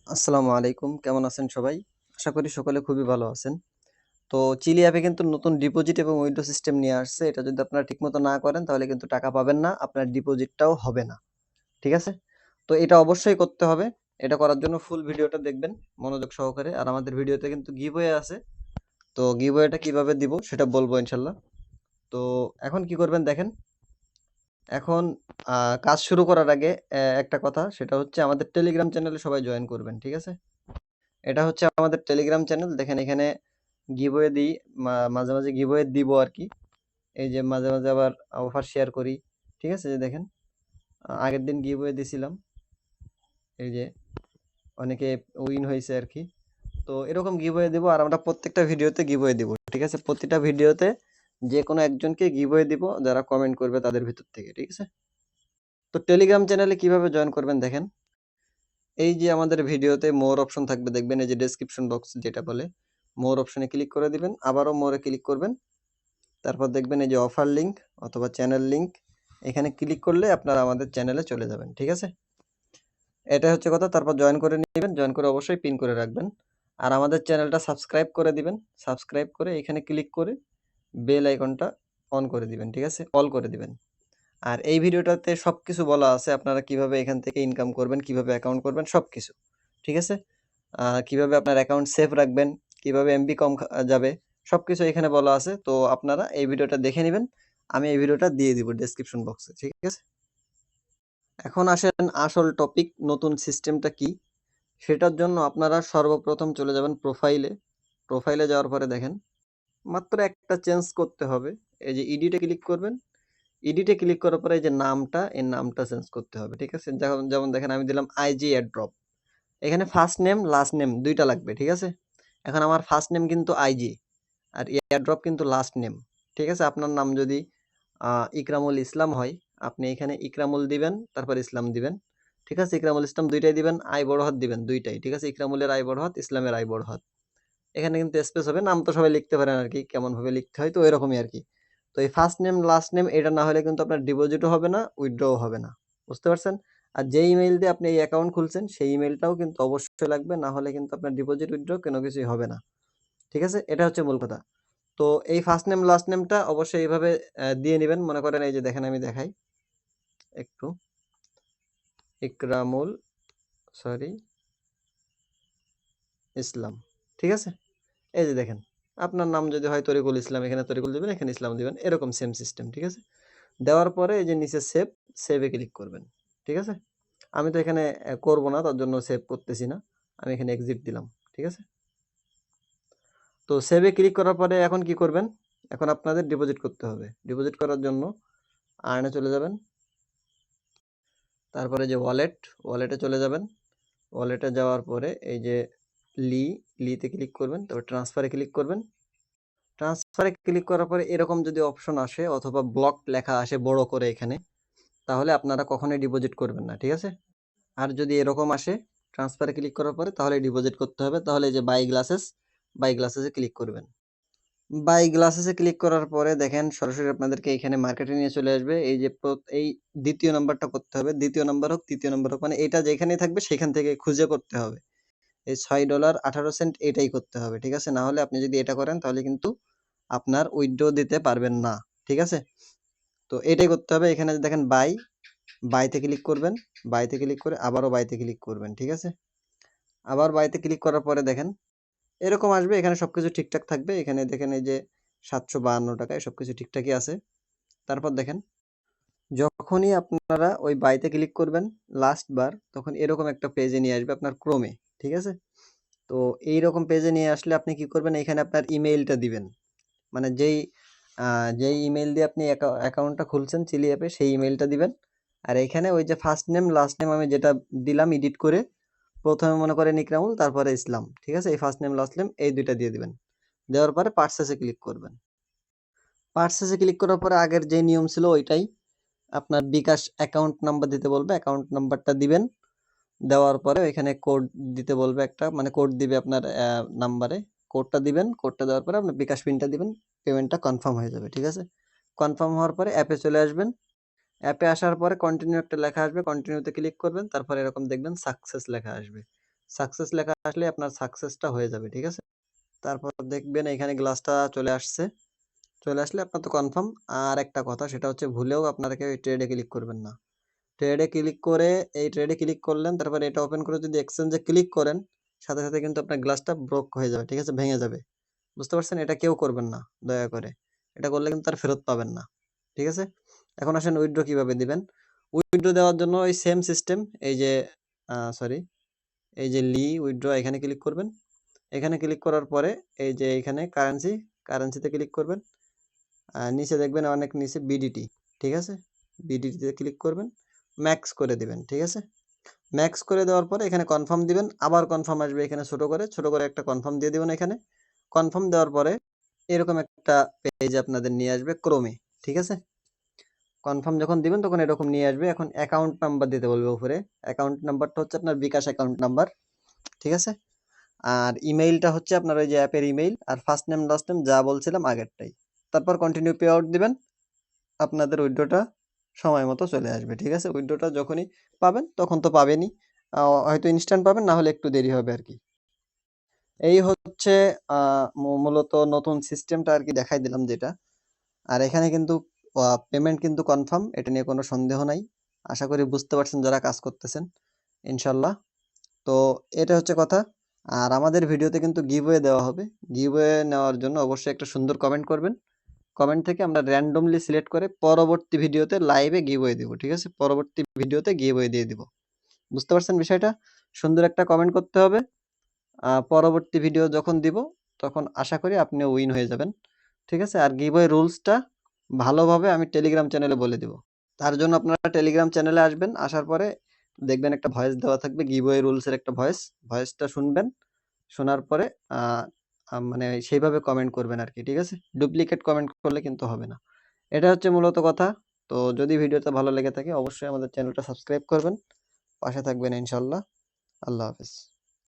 আসসালামু আলাইকুম। কেমন আছেন সবাই? আশা করি সকলে খুবই ভালো আছেন। তো চিলি অ্যাপে কিন্তু নতুন ডিপোজিট এবং উইথড্র সিস্টেম নিয়ে আসছে। এটা যদি আপনারা ঠিকমতো না করেন তাহলে কিন্তু টাকা পাবেন না। আপনার ডিপোজিটটাও হবে না। ঠিক আছে? তো এটা অবশ্যই করতে হবে। এটা করার জন্য ফুল ভিডিওটা দেখবেন মনোযোগ সহকারে। আর আমাদের ভিডিওতে কিন্তু গিভওয়ে আছে। তো গিভওয়েটা কিভাবে দিব সেটা বলবো ইনশাআল্লাহ। তো এখন কি করবেন দেখেন। এখন কাজ শুরু করার আগে একটা কথা সেটা হচ্ছে আমাদের টেলিগ্রাম চ্যানেলে সবাই জয়েন করবেন। ঠিক আছে? এটা হচ্ছে আমাদের টেলিগ্রাম চ্যানেল। দেখেন এখানে গিভওয়ে দিই, মাঝে, মাঝে গিভওয়ে দিব আরকি। এই যে মাঝে, মাঝে আবার অফার শেয়ার করি। ঠিক আছে? যে দেখেন আগের দিন গিভওয়ে দিছিলাম। এই যে অনেকে উইন হইছে আরকি। তো এরকম গিভওয়ে দিব আর আমরা প্রত্যেকটা ভিডিওতে গিভওয়ে দিব। ঠিক আছে? প্রতিটা ভিডিওতে যেকোনো একজনকে গিভওয়ে দিব যারা কমেন্ট করবে তাদের ভিতর থেকে। ঠিক আছে? তো টেলিগ্রাম চ্যানেলে কিভাবে জয়েন করবেন দেখেন। এই যে আমাদের ভিডিওতে মোর অপশন থাকবে দেখবেন এই যে ডেসক্রিপশন বক্স যেটা বলে। মোর অপশনে ক্লিক করে দিবেন। আবারও মোরে ক্লিক করবেন। তারপর দেখবেন এই যে অফার লিঙ্ক অথবা চ্যানেল লিঙ্ক এখানে ক্লিক করলে আপনারা আমাদের চ্যানেলে চলে যাবেন। ঠিক আছে? এটা হচ্ছে কথা। তারপর জয়েন করে নিবেন। জয়েন করে অবশ্যই পিন করে রাখবেন। আর আমাদের চ্যানেলটা সাবস্ক্রাইব করে দিবেন। সাবস্ক্রাইব করে এখানে ক্লিক করে বেল আইকনটা অন করে দিবেন। ঠিক আছে? অল করে দিবেন। আর এই ভিডিওটাতে সবকিছু বলা আছে আপনারা কিভাবে এখান থেকে ইনকাম করবেন, কিভাবে অ্যাকাউন্ট করবেন সবকিছু। ঠিক আছে? কিভাবে আপনার অ্যাকাউন্ট সেভ রাখবেন, কিভাবে এমবি কম যাবে সবকিছু এখানে বলা আছে। তো আপনারা এই ভিডিওটা দেখে নিবেন। আমি এই ভিডিওটা দিয়ে দিব ডেসক্রিপশন বক্সে। ঠিক আছে? এখন আসেন আসল টপিক নতুন সিস্টেমটা কি? সেটার জন্য আপনারা সর্বপ্রথম চলে যাবেন প্রোফাইলে। প্রোফাইলে যাওয়ার পরে দেখেন মাত্র একটা চেঞ্জ করতে হবে। এই যে এডিটে ক্লিক করবেন। এডিটে ক্লিক করার পরে এই যে নামটা, এই নামটা চেঞ্জ করতে হবে। ঠিক আছে? যেমন যেমন দেখেন আমি দিলাম আইজি এয়ারড্রপ। এখানে ফার্স্ট নেম, লাস্ট নেম ২ টা লাগবে। ঠিক আছে? এখন আমার ফার্স্ট নেম কিন্তু আইজি আর এয়ারড্রপ কিন্তু লাস্ট নেম। ঠিক আছে? আপনার নাম যদি ইকরামুল ইসলাম হয়, আপনি এখানে ইকরামুল দিবেন, তারপর ইসলাম দিবেন। ঠিক আছে? ইকরামুল ইসলাম ২ টাই দিবেন, আই বড় হাত দিবেন ২ টাই। ঠিক আছে? ইকরামুলের আই বড় হাত, ইসলামের আই বড় হাত। এখানে কিন্তু স্পেস হবে। নাম তো সবাই লিখতে পারেন আরকি। কেমনভাবে লিখতে হয় তো এরকমই আরকি। তো এই ফার্স্ট নেম, লাস্ট নেম এটা না হলে কিন্তু আপনার ডিপোজিটও হবে না, উইথড্রও হবে না। বুঝতে পারছেন? আর যে ইমেইল দিয়ে আপনি এই অ্যাকাউন্ট খুলছেন সেই ইমেইলটাও কিন্তু অবশ্যই লাগবে। না হলে কিন্তু আপনার ডিপোজিট, উইথড্র কোনো কিছুই হবে না। ঠিক আছে? এটা হচ্ছে মূল কথা। তো এই ফার্স্ট নেম, লাস্ট নেমটা অবশ্যই এভাবে দিয়ে নিবেন। মনে করেন এই যে দেখেন আমি দেখাই একটু। ইকরামুল সরি ইসলাম। ঠিক আছে? এই যে দেখেন। আপনার নাম যদি হয় তরিকুল ইসলাম, এখানে তরিকুল দিবেন, এখানে ইসলাম দিবেন। এরকম সেম সিস্টেম। ঠিক আছে? দেওয়ার পরে এই যে নিচে সেভ, সেভ এ ক্লিক করবেন। ঠিক আছে? আমি তো এখানে করব না তার জন্য সেভ করতেছি না। আমি এখানে এক্সিট দিলাম। ঠিক আছে? তো সেভ এ ক্লিক করার পরে এখন কি করবেন? এখন আপনাদের ডিপোজিট করতে হবে। ডিপোজিট করার জন্য আর্ন এ চলে যাবেন। তারপরে যে ওয়ালেট, ওয়ালেটে চলে যাবেন। ওয়ালেটে যাওয়ার পরে এই যে লি, লিতে ক্লিক করবেন। তারপর ট্রান্সফার এ ক্লিক করবেন। ট্রান্সফার এ ক্লিক করার পরে এরকম যদি অপশন আসে অথবা ব্লকড লেখা আসে বড় করে এখানে, তাহলে আপনারা কখনোই ডিপোজিট করবেন না। ঠিক আছে? আর যদি এরকম আসে ট্রান্সফার এ ক্লিক করার পরে তাহলে ডিপোজিট করতে হবে। তাহলে এই যে বাই গ্লাসেস, বাই গ্লাসেস এ ক্লিক করবেন। বাই গ্লাসেস এ ক্লিক করার পরে দেখেন সরাসরি আপনাদেরকে এখানে মার্কেটে নিয়ে চলে আসবে। এই যে এই ২য় নাম্বারটা করতে হবে। ২য় নাম্বার হোক, ৩য় নাম্বার হোক মানে এটা যেখানেই থাকবে সেখান থেকে খুঁজে করতে হবে। এই $৬.১৮ এটাই করতে হবে। ঠিক আছে? না হলে আপনি যদি এটা করেন তাহলে কিন্তু আপনার উইথড্র দিতে পারবেন না। ঠিক আছে? তো এটাই করতে হবে। এখানে দেখেন বাই, বাইতে ক্লিক করবেন। বাইতে ক্লিক করে আবারও বাইতে ক্লিক করবেন। ঠিক আছে? আবার বাইতে ক্লিক করার পরে দেখেন এরকম আসবে। এখানে সবকিছু ঠিকঠাক থাকবে। এখানে দেখেন এই যে ৳৭৫২ সবকিছু ঠিকঠাকই আছে। তারপর দেখেন যখনই আপনারা ওই বাইতে ক্লিক করবেন লাস্ট বার তখন এরকম একটা পেজে নিয়ে আসবে আপনার ক্রোমে। ঠিক আছে? তো এইরকম পেজে নিয়ে আসলে আপনি কি করবেন এখানে আপনার ইমেইলটা দিবেন। মানে যেই ইমেইল দিয়ে আপনি অ্যাকাউন্টটা খুলছেন চিলি অ্যাপে সেই ইমেইলটা দিবেন। আর এখানে ওই যে ফার্স্ট নেম, লাস্ট নেম আমি যেটা দিলাম এডিট করে ১ম এ মনে করেন ইকরামুল তারপরে ইসলাম। ঠিক আছে? এই ফার্স্ট নেম, লাস্ট নেম এই ২ টা দিয়ে দিবেন। দেওয়ার পরে পারচেজ এ ক্লিক করবেন। পারচেজ এ ক্লিক করার পরে আগের যে নিয়ম ছিল ওইটাই। আপনার বিকাশ অ্যাকাউন্ট নাম্বার দিতে বলবে। অ্যাকাউন্ট নাম্বারটা দিবেন। দেওয়ার পরে ওইখানে কোড দিতে বলবে একটা মানে কোড দিবে আপনার নাম্বারে। কোডটা দিবেন। কোডটা দেওয়ার পরে আপনার বিকাশ পিনটা দিবেন। পেমেন্টটা কনফার্ম হয়ে যাবে। ঠিক আছে? কনফার্ম হওয়ার পরে অ্যাপে চলে আসবেন। অ্যাপে আসার পরে কন্টিনিউ একটা লেখা আসবে। কন্টিনিউ তে ক্লিক করবেন। তারপরে এরকম দেখবেন সাকসেস লেখা আসবে। সাকসেস লেখা আসলে আপনার সাকসেসটা হয়ে যাবে, ঠিক আছে? তারপর দেখবেন এখানে গ্লাসটা চলে আসছে। চলে আসলে আপনার তো কনফার্ম। আর একটা কথা সেটা হচ্ছে ভুলেও আপনারা কেউ এই ট্রেডে ক্লিক করবেন না। ট্রেডে ক্লিক করে এই ট্রেডে ক্লিক করলেন, তারপরে এটা ওপেন করে যদি এক্সচেঞ্জে ক্লিক করেন, সাথে, সাথে কিন্তু আপনার গ্লাসটা ব্রোক হয়ে যাবে, ঠিক আছে? ভেঙে যাবে। বুঝতে পারছেন? এটা কেউ করবেন না দয়া করে। এটা করলে কিন্তু আর ফেরত পাবেন না। ঠিক আছে? এখন আসেন উইথড্র কিভাবে দিবেন? উইথড্র দেওয়ার জন্য ওই সেম সিস্টেম এই যে সরি এই যে উইথড্র এখানে ক্লিক করবেন। এখানে ক্লিক করার পরে এই যে এখানে কারেন্সিতে ক্লিক করবেন। নিচে দেখবেন অনেক নিচে বিডিটি, ঠিক আছে? বিডিটিতে ক্লিক করবেন। ম্যাক্স করে দিবেন, ঠিক আছে? ম্যাক্স করে দেওয়ার পরে এখানে কনফার্ম দিবেন। আবার কনফার্ম আসবে এখানে ছোট করে একটা কনফার্ম দিয়ে দিবেন এখানে। কনফার্ম দেওয়ার পরে এরকম একটা পেজ আপনাদের নিয়ে আসবে ক্রোমে, ঠিক আছে? কনফার্ম যখন দিবেন তখন এরকম নিয়ে আসবে। এখন অ্যাকাউন্ট নাম্বার দিতে বলবে উপরে। অ্যাকাউন্ট নাম্বারটা হচ্ছে আপনার বিকাশ অ্যাকাউন্ট নাম্বার, ঠিক আছে? আর ইমেইলটা হচ্ছে আপনার ওই যে অ্যাপের ইমেইল, আর ফার্স্ট নেম লাস্ট নেম যা বলছিলাম আগেরটাই। তারপর কন্টিনিউ পে আউট দিবেন। আপনাদের উইথড্রটা সময় মতো চলে আসবে, ঠিক আছে? উইথড্রটা যখনই পাবেন তখন তো পাবেনই। হয়তো ইনস্ট্যান্ট পাবেন, না হলে একটু দেরি হবে আরকি। এই হচ্ছে মূলত নতুন সিস্টেমটা আরকি দেখাই দিলাম যেটা। আর এখানে কিন্তু পেমেন্ট কিন্তু কনফার্ম, এটা নিয়ে কোনো সন্দেহ নাই। আশা করি বুঝতে পারছেন যারা কাজ করতেছেন, ইনশাল্লাহ। তো এটা হচ্ছে কথা। আর আমাদের ভিডিওতে কিন্তু গিভওয়ে দেওয়া হবে। গিভওয়ে নেওয়ার জন্য অবশ্যই একটা সুন্দর কমেন্ট করবেন। কমেন্ট থেকে আমরা র্যান্ডমলি সিলেক্ট করে পরবর্তী ভিডিওতে লাইভে গিভওয়ে দিব, ঠিক আছে? পরবর্তী ভিডিওতে গিভওয়ে দিয়ে দিব। বুঝতে পারছেন বিষয়টা? সুন্দর একটা কমেন্ট করতে হবে। পরবর্তী ভিডিও যখন দিব তখন আশা করি আপনিও উইন হয়ে যাবেন, ঠিক আছে? আর গিভওয়ে রুলসটা ভালোভাবে আমি টেলিগ্রাম চ্যানেলে বলে দিব। তার জন্য আপনারা টেলিগ্রাম চ্যানেলে আসবেন। আসার পরে দেখবেন একটা ভয়েস দেওয়া থাকবে, গিভওয়ে রুলস এর একটা ভয়েস। ভয়েসটা শুনবেন। শোনার পরে আ আ মানে সেইভাবে কমেন্ট করবেন আরকি, ঠিক আছে? ডুপ্লিকেট কমেন্ট করলে কিন্তু হবে না। এটা হচ্ছে মূলত কথা। তো যদি ভিডিওটা ভালো লেগে থাকে অবশ্যই আমাদের চ্যানেলটা সাবস্ক্রাইব করবেন। পাশে থাকবেন ইনশাআল্লাহ। আল্লাহ হাফেজ।